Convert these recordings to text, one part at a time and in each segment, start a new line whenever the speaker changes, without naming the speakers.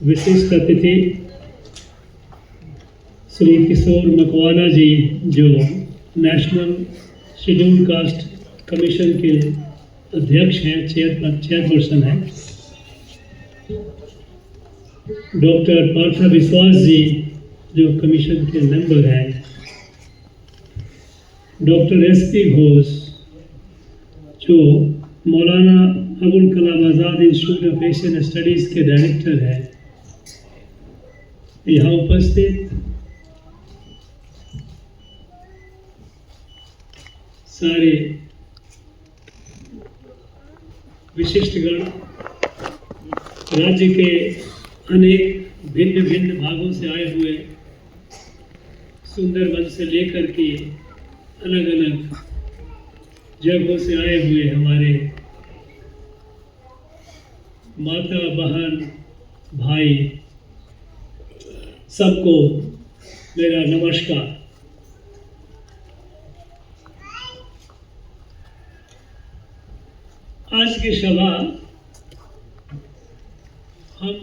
विशिष्ट अतिथि श्री किशोर मकवाना जी, जो नेशनल शेड्यूल्ड कास्ट कमीशन के अध्यक्ष हैं, चेयरपर्सन हैं। डॉक्टर पार्था विश्वास जी, जो कमीशन के मेंबर हैं। Doctor SP. घोष, जो Maulana Abul Kalam Azad institute of Asian studies के डायरेक्टर हैं। यहाँ उपस्थित सारे विशिष्टगण, राज्य के अनेक भिन्न भिन्न भागों से आए हुए, सुंदरबन से लेकर के अलग अलग जगहों से आए हुए हमारे माता, बहन, भाई, सबको मेरा नमस्कार। आज की सभा हम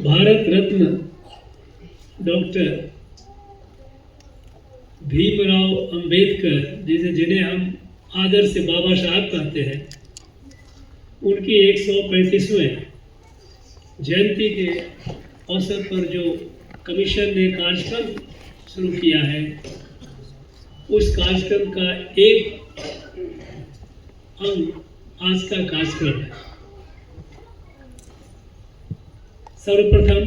भारत रत्न डॉक्टर भीमराव अंबेडकर, जिन्हें हम आदर से बाबा साहब कहते हैं, उनकी 135वें जयंती के अवसर पर जो कमीशन ने कार्यक्रम शुरू किया है, उस कार्यक्रम का एक अंग आज का कार्यक्रम है। सर्वप्रथम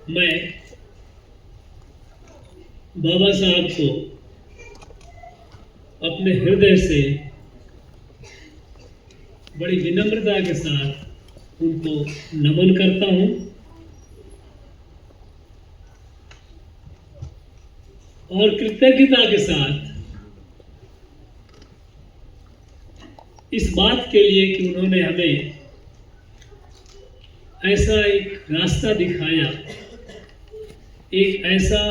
मैं बाबा साहब को अपने हृदय से बड़ी विनम्रता के साथ उनको नमन करता हूं और कृतज्ञता के साथ इस बात के लिए कि उन्होंने हमें ऐसा एक रास्ता दिखाया, एक ऐसा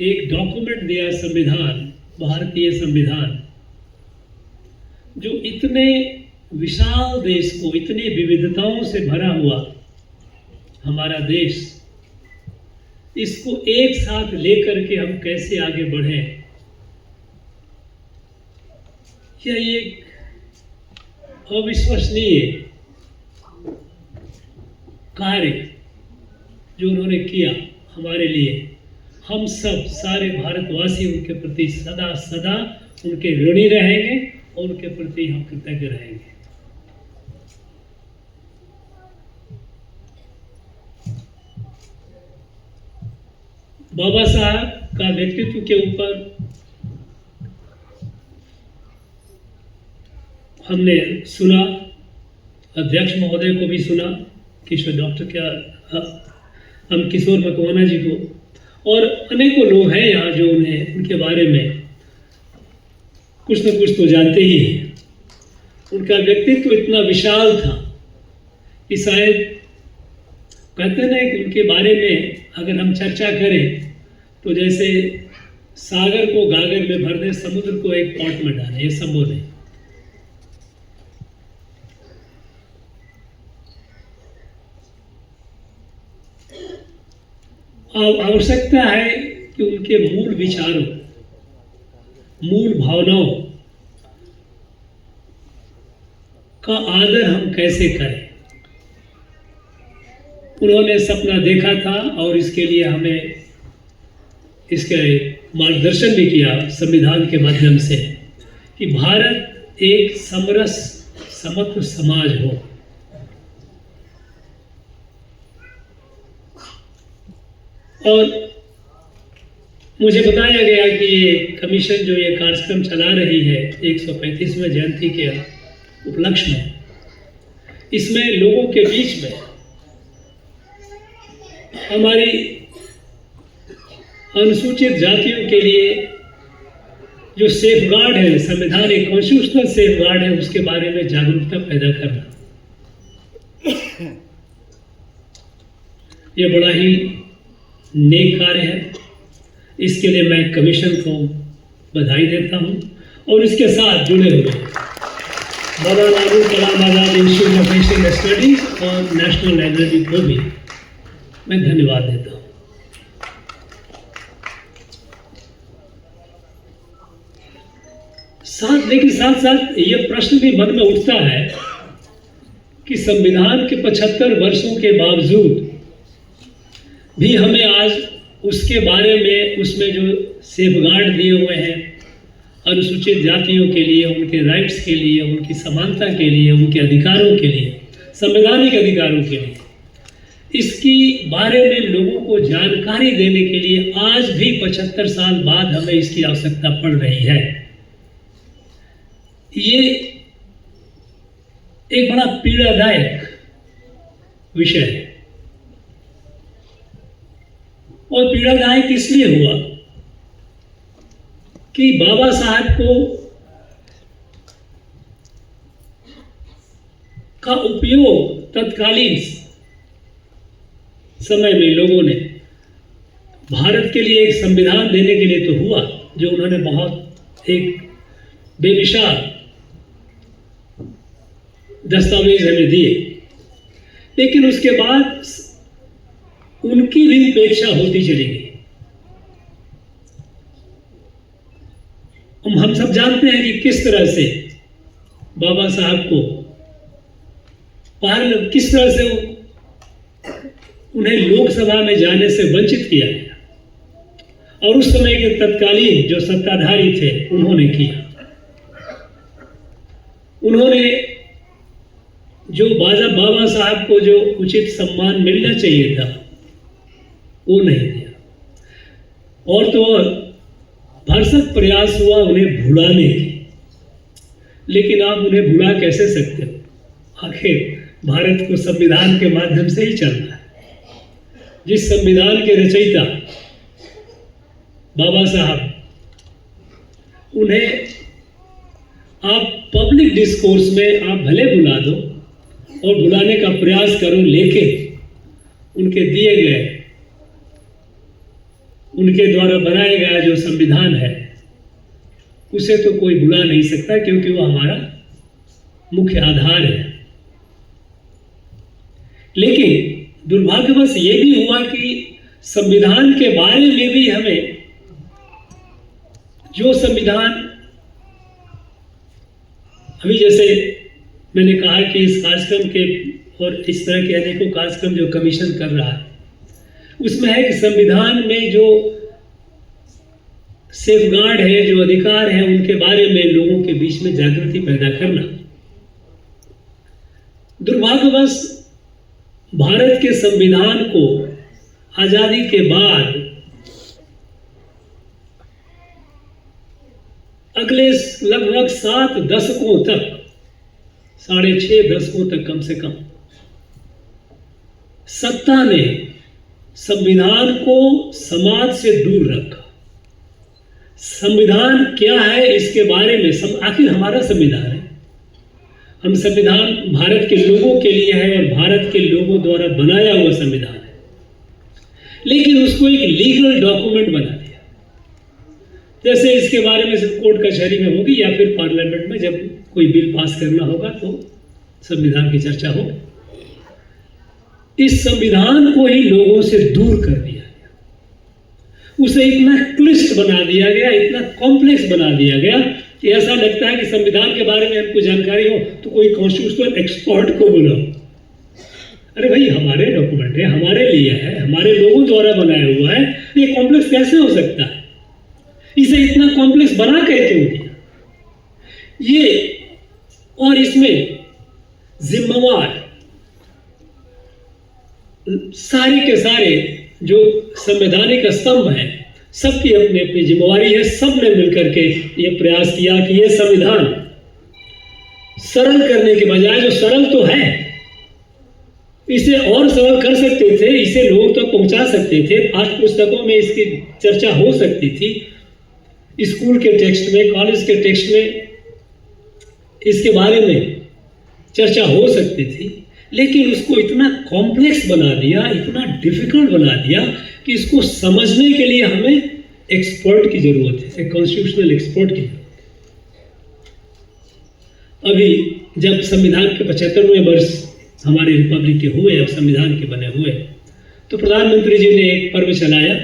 एक डॉक्यूमेंट दिया, संविधान, भारतीय संविधान, जो इतने विशाल देश को, इतनी विविधताओं से भरा हुआ हमारा देश, इसको एक साथ लेकर के हम कैसे आगे बढ़ें, यह एक अविश्वसनीय कार्य जो उन्होंने किया हमारे लिए। हम सब सारे भारतवासी उनके प्रति सदा सदा उनके ऋणी रहेंगे और उनके प्रति हम कृतज्ञ रहेंगे। बाबा साहब का व्यक्तित्व के ऊपर हमने सुना, अध्यक्ष महोदय को भी सुना, किशोर डॉक्टर क्या हम किशोर मकवाना जी को, और अनेकों लोग हैं यहाँ जो उन्हें, उनके बारे में कुछ न कुछ तो जानते ही हैं। उनका व्यक्तित्व इतना विशाल था कि शायद कहते ना कि उनके बारे में अगर हम चर्चा करें तो जैसे सागर को गागर में भर दे, समुद्र को एक पॉट में डालें, ये संभव नहीं। आवश्यकता है कि उनके मूल विचारों, मूल भावनाओं का आदर हम कैसे करें। उन्होंने सपना देखा था और इसके लिए हमें इसके मार्गदर्शन भी किया संविधान के माध्यम से कि भारत एक समरस समत्व समाज हो। और मुझे बताया गया कि ये कमीशन जो ये कार्यक्रम चला रही है 135वें जयंती के उपलक्ष्य में, इसमें लोगों के बीच में हमारी अनुसूचित जातियों के लिए जो सेफ गार्ड है, संविधान एक कॉन्स्टिट्यूशनल सेफ गार्ड है, उसके बारे में जागरूकता पैदा करना, ये बड़ा ही नेक कार्य है। इसके लिए मैं कमीशन को बधाई देता हूं और इसके साथ जुड़े हुए Maulana Abul Kalam Azad institute of Asian studies और नेशनल लाइब्रेरी को भी मैं धन्यवाद देता हूँ। लेकिन साथ साथ ये प्रश्न भी मन में उठता है कि संविधान के 75 वर्षों के बावजूद भी हमें आज उसके बारे में, उसमें जो सेफगार्ड दिए हुए हैं अनुसूचित जातियों के लिए, उनके राइट्स के लिए, उनकी समानता के लिए, उनके अधिकारों के लिए, संवैधानिक अधिकारों के लिए, इसकी बारे में लोगों को जानकारी देने के लिए आज भी 75 साल बाद हमें इसकी आवश्यकता पड़ रही है। ये एक बड़ा पीड़ादायक विषय है और पीड़ादायक इसलिए हुआ कि बाबा साहब को का उपयोग तत्कालीन समय में लोगों ने भारत के लिए एक संविधान देने के लिए तो हुआ, जो उन्होंने बहुत एक बेमिसाल दस्तावेज हमें दिए, लेकिन उसके बाद उनकी भी उपेक्षा होती चली गई। हम सब जानते हैं कि किस तरह से बाबा साहब को किस तरह से उन्हें लोकसभा में जाने से वंचित किया गया और उस समय के तत्कालीन जो सत्ताधारी थे उन्होंने किया। उन्होंने जो बाबा साहब को जो उचित सम्मान मिलना चाहिए था वो नहीं दिया, और तो और भरसक प्रयास हुआ उन्हें भुलाने की, लेकिन आप उन्हें भुला कैसे सकते हो? आखिर भारत को संविधान के माध्यम से ही चलना है। जिस संविधान के रचयिता बाबा साहब, उन्हें आप पब्लिक डिस्कोर्स में आप भले बुला दो और बुलाने का प्रयास करो, लेकिन उनके दिए गए, उनके द्वारा बनाया गया जो संविधान है उसे तो कोई बुला नहीं सकता, क्योंकि वो हमारा मुख्य आधार है। लेकिन दुर्भाग्यवश ये भी हुआ कि संविधान के बारे में भी हमें, जो संविधान अभी जैसे मैंने कहा कि इस कार्यक्रम के और इस तरह के अनेकों कार्यक्रम जो कमीशन कर रहा है उसमें है कि संविधान में जो सेफगार्ड है, जो अधिकार है, उनके बारे में लोगों के बीच में जागृति पैदा करना। दुर्भाग्यवश भारत के संविधान को आजादी के बाद अगले लगभग 7 दशकों तक, 6.5 दशकों तक कम से कम, सत्ता ने संविधान को समाज से दूर रखा। संविधान क्या है इसके बारे में, आखिर हमारा संविधान है, हम संविधान भारत के लोगों के लिए है और भारत के लोगों द्वारा बनाया हुआ संविधान है, लेकिन उसको एक लीगल डॉक्यूमेंट बना दिया। जैसे इसके बारे में सिर्फ कोर्ट कचहरी में होगी या फिर पार्लियामेंट में जब कोई बिल पास करना होगा तो संविधान की चर्चा होगी। इस संविधान को ही लोगों से दूर कर दिया गया, उसे इतना क्लिष्ट बना दिया गया, इतना कॉम्प्लेक्स बना दिया गया कि ऐसा लगता है कि संविधान के बारे में हमको जानकारी हो तो कोई कॉन्स्टिट्यूशनल एक्सपर्ट को बुलाओ। अरे भाई, हमारे डॉक्यूमेंट है, हमारे लिए है, हमारे लोगों द्वारा बनाया हुआ है, ये कॉम्प्लेक्स कैसे हो सकता है? इसे इतना कॉम्प्लेक्स बना के क्यों दिया? ये और इसमें जिम्मेवार सारे के सारे जो संवैधानिक स्तंभ हैं, सबकी अपनी अपनी जिम्मेवारी है। सब ने मिलकर के ये प्रयास किया कि ये संविधान सरल करने के बजाय, जो सरल तो है, इसे और सरल कर सकते थे, इसे लोगों तक पहुंचा सकते थे, पाठ्य पुस्तकों में इसकी चर्चा हो सकती थी, स्कूल के टेक्स्ट में, कॉलेज के टेक्स्ट में इसके बारे में चर्चा हो सकती थी, लेकिन उसको इतना कॉम्प्लेक्स बना दिया, इतना डिफिकल्ट बना दिया कि इसको समझने के लिए हमें एक्सपर्ट की जरूरत है, एक कॉन्स्टिट्यूशनल एक्सपर्ट की जरूरत है। अभी जब संविधान के 75वें वर्ष हमारे रिपब्लिक के हुए, अब संविधान के बने हुए, तो प्रधानमंत्री जी ने एक पर्व चलाया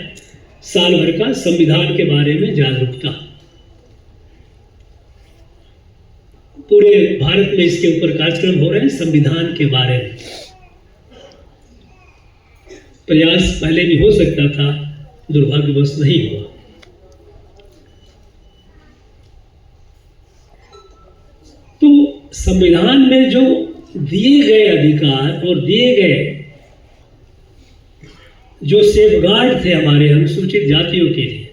साल भर का, संविधान के बारे में जागरूकता। पूरे भारत में इसके ऊपर कार्यक्रम हो रहे हैं संविधान के बारे में। प्रयास पहले भी हो सकता था, दुर्भाग्यवश नहीं हुआ। तो संविधान में जो दिए गए अधिकार और दिए गए जो सेफगार्ड थे हमारे अनुसूचित जातियों के लिए,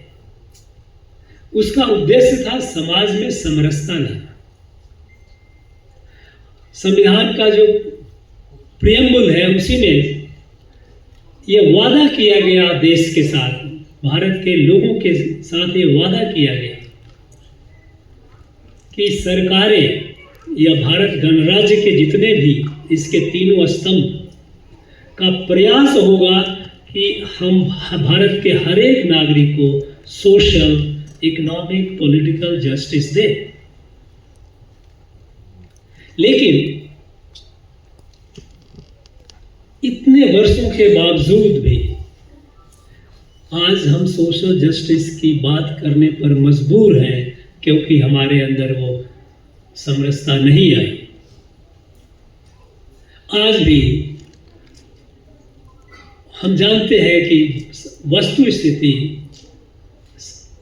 उसका उद्देश्य था समाज में समरसता लाना। संविधान का जो प्रियम्बल है उसी में यह वादा किया गया, देश के साथ, भारत के लोगों के साथ ये वादा किया गया कि सरकारें या भारत गणराज्य के जितने भी इसके तीनों स्तंभ का प्रयास होगा कि हम भारत के हर एक नागरिक को सोशल, इकोनॉमिक, पॉलिटिकल जस्टिस दे। लेकिन इतने वर्षों के बावजूद भी आज हम सोशल जस्टिस की बात करने पर मजबूर हैं, क्योंकि हमारे अंदर वो समरसता नहीं आई। आज भी हम जानते हैं कि वस्तु स्थिति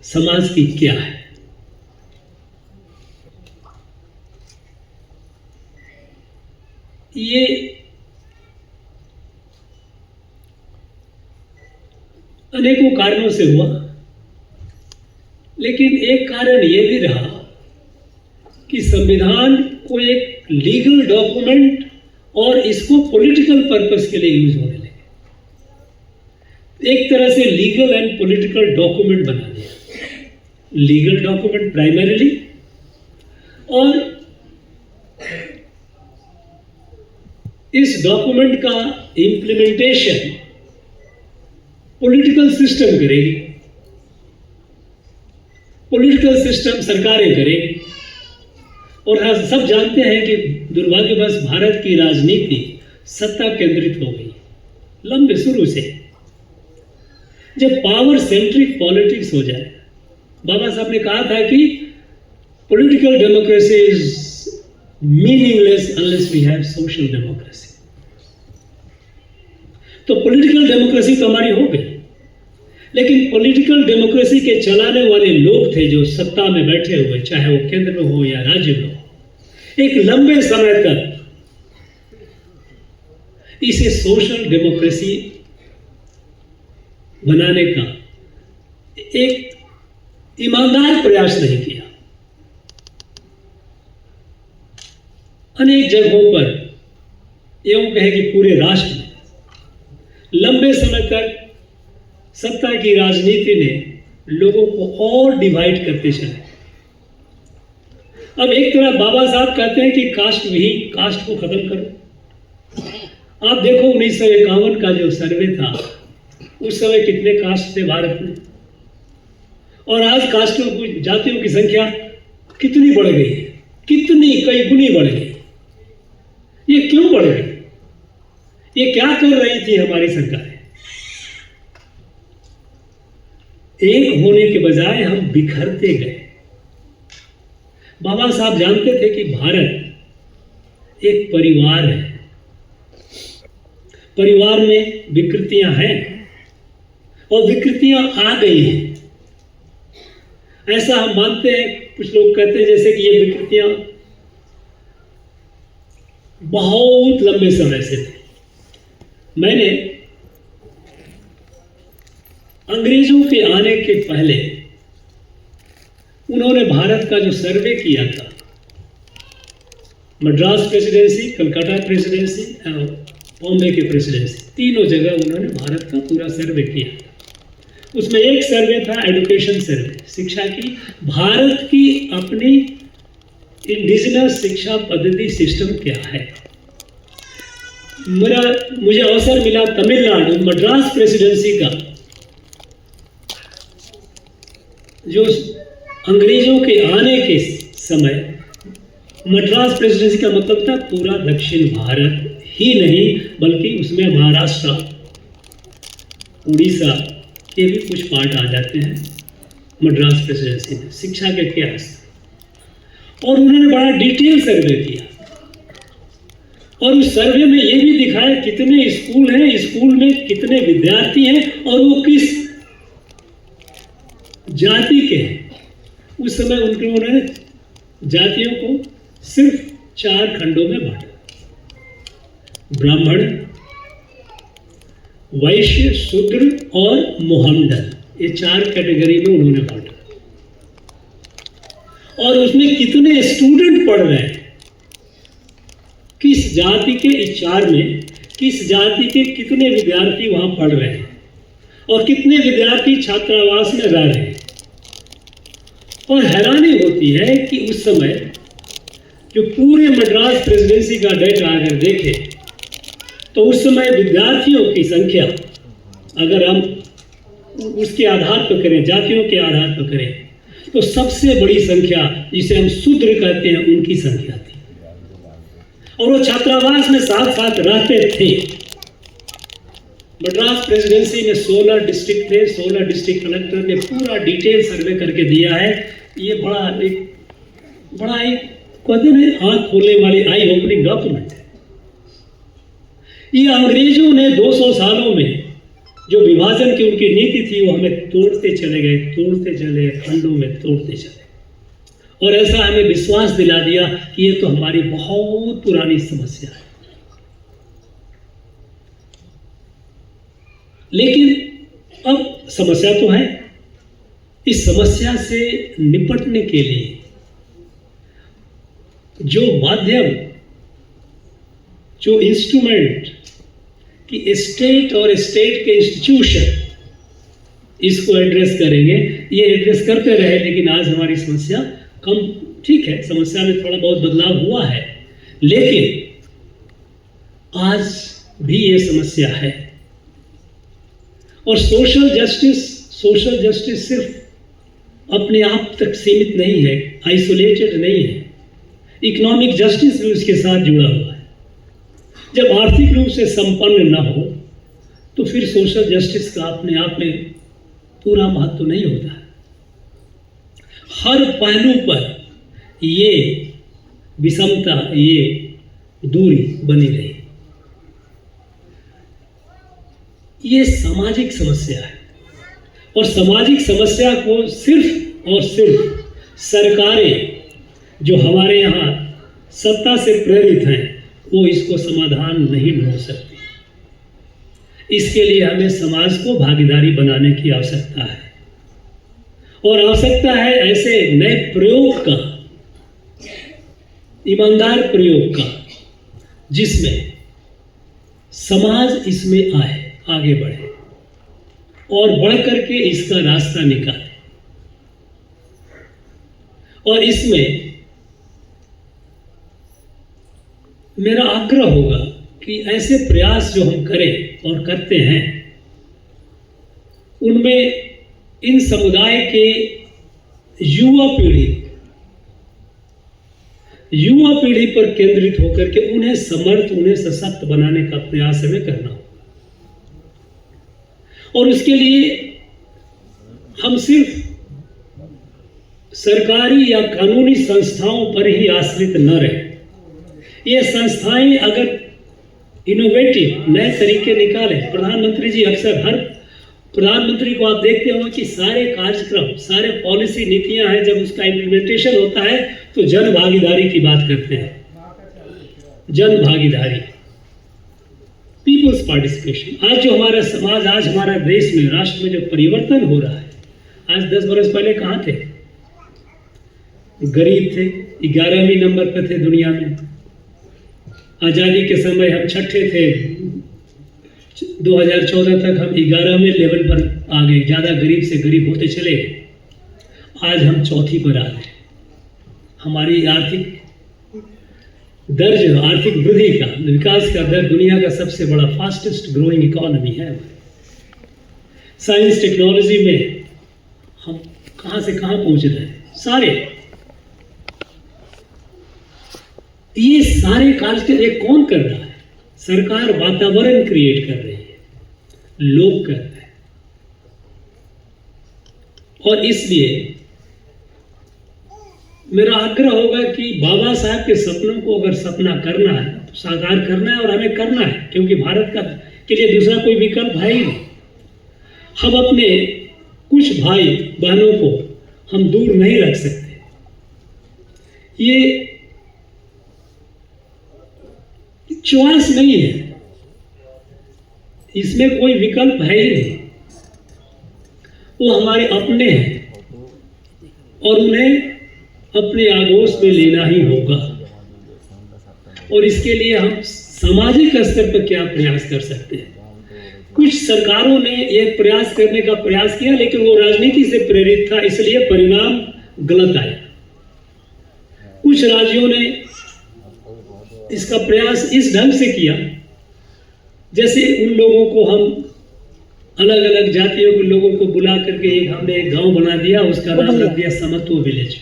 समाज की क्या है। ये अनेकों कारणों से हुआ, लेकिन एक कारण यह भी रहा कि संविधान को एक लीगल डॉक्यूमेंट और इसको पॉलिटिकल पर्पस के लिए यूज होने लगे। एक तरह से लीगल एंड पॉलिटिकल डॉक्यूमेंट बना दिया। लीगल डॉक्यूमेंट प्राइमरीली, और इस डॉक्यूमेंट का इंप्लीमेंटेशन पॉलिटिकल सिस्टम करेगी, पॉलिटिकल सिस्टम सरकारें करेगी। और आज सब जानते हैं कि दुर्भाग्यवश भारत की राजनीति सत्ता केंद्रित हो गई लंबे शुरू से। जब पावर सेंट्रिक पॉलिटिक्स हो जाए, बाबा साहब ने कहा था कि political democracy is meaningless unless we have social democracy. तो पॉलिटिकल डेमोक्रेसी तो हमारी हो गई, लेकिन पॉलिटिकल डेमोक्रेसी के चलाने वाले लोग थे जो सत्ता में बैठे हुए, चाहे वो केंद्र में हो या राज्य में हो, एक लंबे समय तक इसे सोशल डेमोक्रेसी बनाने का एक ईमानदार प्रयास नहीं किया। अनेक जगहों पर, एवं कहे कि पूरे राष्ट्र में लंबे समय तक सत्ता की राजनीति ने लोगों को और डिवाइड करते चले। अब एक तरह बाबा साहब कहते हैं कि कास्ट को खत्म करो। आप देखो 1951 का जो सर्वे था, उस समय कितने कास्ट थे भारत में, और आज कास्टों की, जातियों की संख्या कितनी बढ़ गई है, कितनी कई गुनी बढ़ गई। ये क्यों बढ़ गई? ये क्या कर रही थी हमारी सरकारें? एक होने के बजाय हम बिखरते गए। बाबा साहब जानते थे कि भारत एक परिवार है, परिवार में विकृतियां हैं और विकृतियां आ गई हैं, ऐसा हम मानते हैं। कुछ लोग कहते हैं जैसे कि ये विकृतियां बहुत लंबे समय से थे। मैंने अंग्रेजों के आने के पहले उन्होंने भारत का जो सर्वे किया था, मद्रास प्रेसिडेंसी, कलकत्ता प्रेसिडेंसी और बॉम्बे की प्रेसिडेंसी, तीनों जगह उन्होंने भारत का पूरा सर्वे किया था। उसमें एक सर्वे था एजुकेशन सर्वे, शिक्षा की, भारत की अपनी इंडिजिनस शिक्षा पद्धति सिस्टम क्या है। मुझे अवसर मिला तमिलनाडु मद्रास प्रेसिडेंसी का जो अंग्रेजों के आने के समय मद्रास प्रेसिडेंसी का मतलब था पूरा दक्षिण भारत ही नहीं बल्कि उसमें महाराष्ट्र, उड़ीसा के भी कुछ पार्ट आ जाते हैं मद्रास प्रेसिडेंसी में शिक्षा के इतिहास। और उन्होंने बड़ा डिटेल सर्वे किया और उस सर्वे में ये भी दिखाया कितने स्कूल हैं, स्कूल में कितने विद्यार्थी हैं और वो किस जाति के हैं। उस समय उन्होंने जातियों को सिर्फ 4 खंडों में बांटा, ब्राह्मण, वैश्य, शूद्र और मोहमडन, ये 4 कैटेगरी में उन्होंने बांटा। और उसमें कितने स्टूडेंट पढ़ रहे हैं, किस जाति के, इस 4 में किस जाति के कितने विद्यार्थी वहां पढ़ रहे हैं और कितने विद्यार्थी छात्रावास में रह रहे हैं। और हैरानी होती है कि उस समय जो पूरे मद्रास प्रेसिडेंसी का डेटा अगर देखें तो उस समय विद्यार्थियों की संख्या अगर हम उसके आधार पर करें, जातियों के आधार पर करें, तो सबसे बड़ी संख्या जिसे हम शूद्र कहते हैं उनकी संख्या थी। और वो छात्रावास में साथ साथ रहते थे। मद्रास प्रेसिडेंसी में 16 डिस्ट्रिक्ट थे, 16 डिस्ट्रिक्ट कलेक्टर ने पूरा डिटेल सर्वे करके दिया है। ये बड़ा एक कहते हैं आंख खोलने वाली, आई ओपनिंग डॉक्यूमेंट है। ये अंग्रेजों ने 200 सालों में जो विभाजन की उनकी नीति थी वो हमें तोड़ते चले गए, खंडों में तोड़ते चले, और ऐसा हमें विश्वास दिला दिया कि ये तो हमारी बहुत पुरानी समस्या है। लेकिन अब समस्या तो है, इस समस्या से निपटने के लिए जो माध्यम, जो इंस्ट्रूमेंट कि स्टेट और स्टेट के इंस्टीट्यूशन इसको एड्रेस करेंगे, ये एड्रेस करते रहे। लेकिन आज हमारी समस्या कम, ठीक है, समस्या में थोड़ा बहुत बदलाव हुआ है, लेकिन आज भी ये समस्या है। और सोशल जस्टिस सिर्फ अपने आप तक सीमित नहीं है, आइसोलेटेड नहीं है। इकोनॉमिक जस्टिस भी उसके साथ जुड़ा हुआ है। जब आर्थिक रूप से संपन्न न हो तो फिर सोशल जस्टिस का अपने आप में पूरा महत्व तो नहीं होता। हर पहलू पर ये विषमता, ये दूरी बनी रही। ये सामाजिक समस्या है और सामाजिक समस्या को सिर्फ और सिर्फ सरकारें जो हमारे यहाँ सत्ता से प्रेरित हैं वो इसको समाधान नहीं ढूंढ सकती। इसके लिए हमें समाज को भागीदारी बनाने की आवश्यकता है और आवश्यकता है ऐसे नए प्रयोग का, ईमानदार प्रयोग का, जिसमें समाज इसमें आए, आगे बढ़े और बढ़ करके इसका रास्ता निकाले। और इसमें मेरा आग्रह होगा कि ऐसे प्रयास जो हम करें और करते हैं उनमें इन समुदाय के युवा पीढ़ी पर केंद्रित होकर के उन्हें समर्थ, उन्हें सशक्त बनाने का प्रयास हमें करना होगा। और उसके लिए हम सिर्फ सरकारी या कानूनी संस्थाओं पर ही आश्रित न रहे। ये संस्थाएं अगर इनोवेटिव नए तरीके निकाले, प्रधानमंत्री जी अक्सर, हर प्रधानमंत्री को आप देखते हो कि सारे कार्यक्रम, सारे पॉलिसी नीतियां हैं, जब उसका इम्प्लीमेंटेशन होता है तो जन भागीदारी की बात करते हैं। जन भागीदारी, पीपुल्स पार्टिसिपेशन। आज जो हमारा समाज, आज हमारा देश में, राष्ट्र में जो परिवर्तन हो रहा है, आज 10 बरस पहले कहाँ थे? गरीब थे, 11वें नंबर पर थे दुनिया में। आज़ादी के समय हम 6ठे थे, 2014 तक हम 11वें लेवल पर आ गए, ज़्यादा गरीब से गरीब होते चले गए। आज हम 4थी पर आ गए। हमारी आर्थिक दर, जो आर्थिक वृद्धि का, विकास का दर दुनिया का सबसे बड़ा फास्टेस्ट ग्रोइंग इकोनॉमी है। साइंस टेक्नोलॉजी में हम कहाँ से कहाँ पहुँच रहे हैं। सारे ये सारे कार्य ये कौन कर रहा है? सरकार वातावरण क्रिएट कर रही है, लोग कर रहे हैं। और इसलिए मेरा आग्रह होगा कि बाबा साहब के सपनों को अगर सपना करना है तो साकार करना है, और हमें करना है, क्योंकि भारत का के लिए दूसरा कोई विकल्प है ही नहीं। हम अपने कुछ भाई बहनों को हम दूर नहीं रख सकते। ये चॉइस नहीं है, इसमें कोई विकल्प है ही नहीं। वो हमारे अपने हैं और उन्हें अपने आगोश में लेना ही होगा। और इसके लिए हम सामाजिक स्तर पर क्या प्रयास कर सकते हैं? कुछ सरकारों ने यह प्रयास करने का प्रयास किया, लेकिन वो राजनीति से प्रेरित था, इसलिए परिणाम गलत आया। कुछ राज्यों ने इसका प्रयास इस ढंग से किया, जैसे उन लोगों को हम अलग अलग जातियों के लोगों को बुला करके हमने एक गांव बना दिया, उसका नाम रख दिया समत्व विलेज।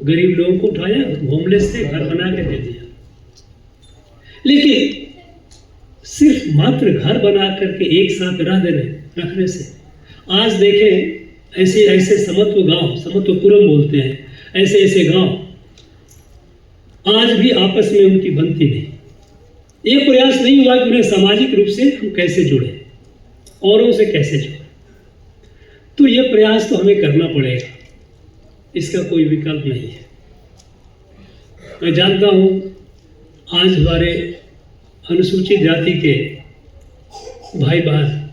गरीब लोगों को उठाया, होमलेस से घर बना के दे दिया। लेकिन सिर्फ मात्र घर बना करके एक साथ रखने से, आज देखें ऐसे ऐसे समत्व गांव, समत्वपुरम बोलते हैं, ऐसे ऐसे गांव आज भी आपस में उनकी बनती नहीं। ये प्रयास नहीं हुआ कि उन्हें सामाजिक रूप से हम कैसे जुड़े, औरों से कैसे जुड़े। तो ये प्रयास तो हमें करना पड़ेगा, इसका कोई विकल्प नहीं है। मैं जानता हूं आज हमारे अनुसूचित जाति के भाई बहन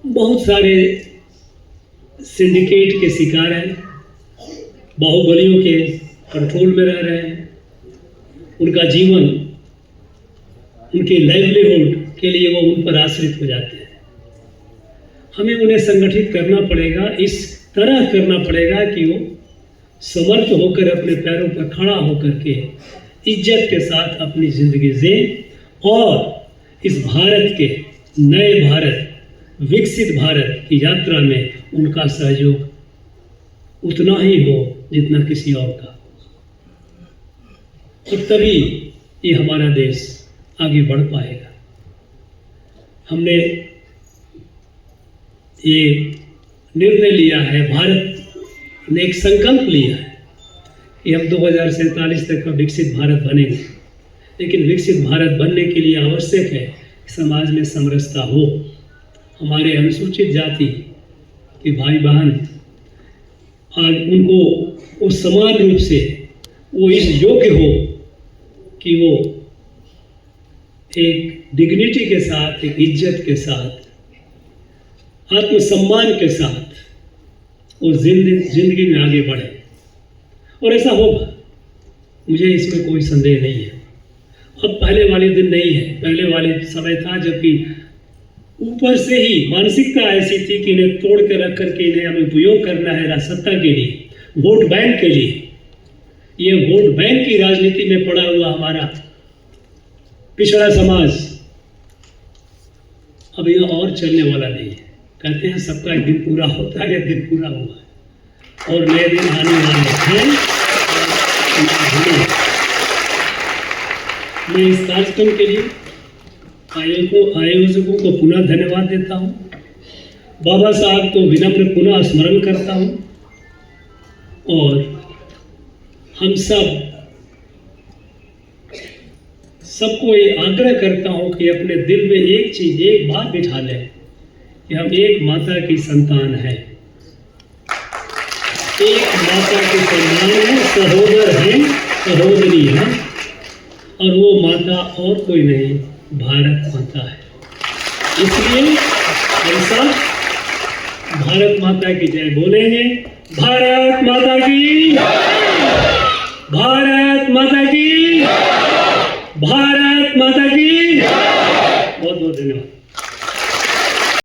बहुत सारे सिंडिकेट के शिकार हैं, बाहुबलियों के कंट्रोल में रह रहे हैं। उनका जीवन, उनके लाइवलीहुड के लिए वो उन पर आश्रित हो जाते हैं। हमें उन्हें संगठित करना पड़ेगा, इस तरह करना पड़ेगा कि वो समर्थ होकर अपने पैरों पर खड़ा होकर के इज्जत के साथ अपनी जिंदगी जिए और इस भारत के नए भारत, विकसित भारत की यात्रा में उनका सहयोग उतना ही हो जितना किसी और का। और तभी ये हमारा देश आगे बढ़ पाएगा। हमने ये निर्णय लिया है, भारत ने एक संकल्प लिया है कि हम 2047 तक का विकसित भारत बनेंगे। लेकिन विकसित भारत बनने के लिए आवश्यक है कि समाज में समरसता हो। हमारे अनुसूचित जाति के भाई बहन आज उनको वो समान रूप से वो इस योग्य हो कि वो एक डिग्निटी के साथ, एक इज्जत के साथ, आत्मसम्मान के साथ वो जिंदगी में आगे बढ़े। और ऐसा होगा, मुझे इसमें कोई संदेह नहीं है। अब पहले वाले दिन नहीं है। पहले वाले समय था जबकि ऊपर से ही मानसिकता ऐसी थी कि इन्हें तोड़ के रख करके इन्हें हमें उपयोग करना है सत्ता के लिए, वोट बैंक के लिए। ये वोट बैंक की राजनीति में पड़ा हुआ हमारा पिछड़ा समाज अब यह और चलने वाला नहीं है। कहते हैं सबका एक दिन पूरा होता है, यह दिन पूरा हुआ है और नए दिन आने वाले हैं। मैं इस कार्यक्रम के लिए आयोजकों को पुनः धन्यवाद देता हूं। बाबा साहब को विनम्र पुनः स्मरण करता हूं और हम सबको ये आग्रह करता हूं कि अपने दिल में एक चीज, एक बात बिठा लें कि हम एक माता की संतान हैं, एक माता के संतान हैं, सहोदर हैं, सहोदरी हैं, और वो माता और कोई नहीं, भारत माता है। इसलिए हम सब भारत माता की जय बोलेंगे। भारत माता की